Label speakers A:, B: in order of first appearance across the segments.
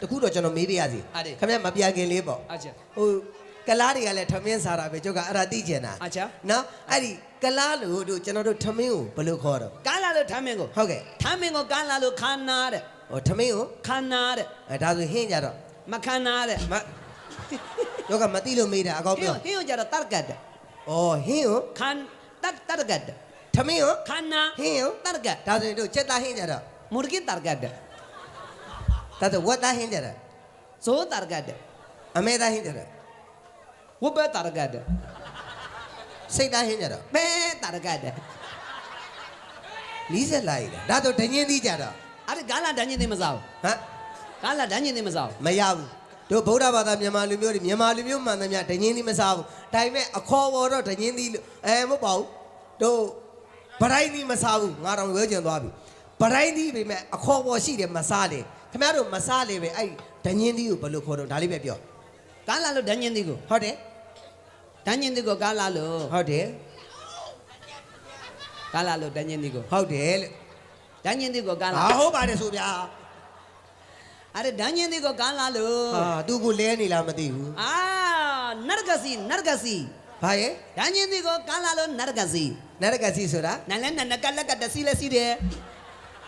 A: တခုတော့ကျွန်တော်မေးပြရစီခင်ဗျမပြခင်လေးပေါ့ဟိုကလားတွေကလည်းထမင်းစားတာပဲကျုပ်ကအဲ့ဒါသိကျင်တာနော်အဲ့ဒီကလားလို့တို့ကျွန်တော်တို့ထမင်းကိုဘယ်လိုခေါ်တော့
B: ကားလာလို့ထမင်းကို
A: ဟုတ်ကဲ့
B: ထမင်းကိုကားလာလို့ခါနာတဲ့
A: ဟိုထမင်းကို
B: ခါနာတဲ့
A: ဒါဆိုဟင်းကြတော့
B: မခါနာတဲ့
A: ကျုပ်ကမသိလို့မေးတာအကောင်းပြော
B: ဟင်းကိုကြတော့တတ်ကတ်တဲ့
A: ဩဟင်းကို
B: ခါတတ်ကတ်တဲ့
A: ထမင်းကို
B: ခါနာ
A: ဟင်းကို
B: တတ်ကတ်
A: ဒါဆိုရင်တို့ချက်သားဟင်းကြတော့
B: မူရကီတတ်ကတ်တဲ့
A: ဒါဆိုဝတ်သားဟင်းကြတော့
B: ဇိုးတတ်ကတ်တဲ့အ
A: မေသားဟင်းကြတော့
B: ဝဘတတ်ကတ်တဲ့
A: စိတ်သားဟင်းကြတော့
B: ဘဲတတ်ကတ်တဲ့
A: လီးဆက်လိုက်တာဒါဆိုဒညင်းသီးကြတော့
B: အဲ့ဒါကားလာဒညင်းသိမစားဘူး
A: ဟမ်
B: ကားလာဒညင်းသိမစားဘူး
A: မရဘူးတို့ဗုဒ္ဓဘာသာမြန်မာလူမျိုးတွေမြန်မာလူမျိုးမှန်သမျှဒညင်းသီးမစားဘူးဒါပေမဲ့အခေါ်ပေါ်တော့ဒညင်းသီးမဟုတ်ပါဘူးတို့ဗရိုင်းသီးမစားဘူးငါတော့ဝဲကျင်သွားပြီဗရိုင်းသီးပေမဲ့အခေါ်ပေါ်ရှိတယ်မစားလေခင်ဗျားတို့မစားလေပဲအဲ့ဒညင်းသီးကိုဘယ်လိုခေါ်တော့ဒါလေးပဲပြော
B: ကားလာလို့ဒညင်းသီးကို
A: ဟုတ်တယ်
B: ဒညင်းသီးကိုကားလာလို့
A: ဟုတ်တယ်
B: ကားလာလို့ဒညင်းသီးကို
A: ဟုတ်တယ်လေ
B: ဒညင်းသီးကိုကားလာ
A: ဟုတ်ပါတယ်ဆိုဗျာ
B: အဲ့ဒါဒညင်းသီးကိုကားလာလို့
A: ဟာသူ့ကိုလဲနေလားမသိဘူး
B: အာနရဂစီ
A: ဘာရဲ့
B: ဒညင်းသီးကိုကားလာလို့နရဂစီ
A: ဆိုတာ
B: နလည်းနကလက်ကတစီလက်စီတယ်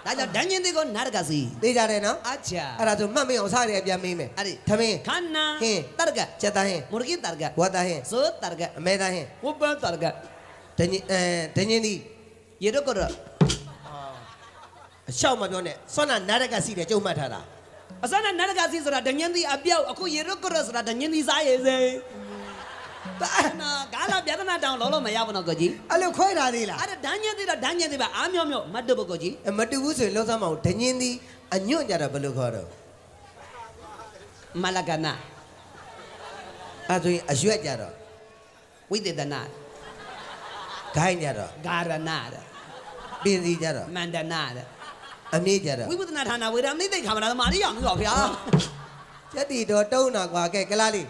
B: ဒါကြောင့်ဒညင်းသီးကိုနရဂစီ
A: သိကြတယ်နော်
B: အချာ
A: အဲ့ဒါဆိုမှတ်မအောင်စားတယ်ပြန်မေးမယ်
B: အဲ့ဒီ
A: ထမင်း
B: ခန္နာ
A: ဟင်း
B: တရက
A: ချက်သားဟင်း
B: မူရကီတရက
A: ဝတ်သားဟင်း
B: ဇိုးတရကအ
A: မေသားဟင်း
B: ဝဘတရက
A: ဒညင်းသီး
B: ရေရကရ
A: အလျှောက်မပြောနဲ့စွမ်းနာနာရကစီတယ်ကြုံမှတ်ထားတာ
B: အစနာနရဂစီဆိုတာဒညင်းသီးအပြောက်အခုရေရကရဆိုတာဒညင်းသီးစားရည်စေတာနာကာလာပြဒနာတောင်လောမရဘူးနော်ကိုကြီး
A: အဲ့လိုခွဲတာသေးလား
B: အဲ့ဒါဒညင်းသီးတော့ဒညင်းသီးပါအားမြော့မတ်တဘကိုကြီး
A: မတူဘူးဆိုရင်လုံးစမ်းမအောင်ဒညင်းသီးအညွန့်ကြတော့ဘယ်လိုခေါ်တော့
B: မလကနာ
A: အဲ့ဆိုရင်အရွက်ကြတော့
B: ဝိသေဒနာ
A: ဂိုင်းကြတော့
B: ဂါရနာ
A: ပင်စီကြတော့
B: မန္တနာ
A: အမေးကြတော့
B: ဝိပဿနာဌာနဝေဒမိတ်သိခါမနာသမာရိယမျိုးပါဗျာ
A: ကျက်တီတော်တုံးတာကွာကဲကလားလေး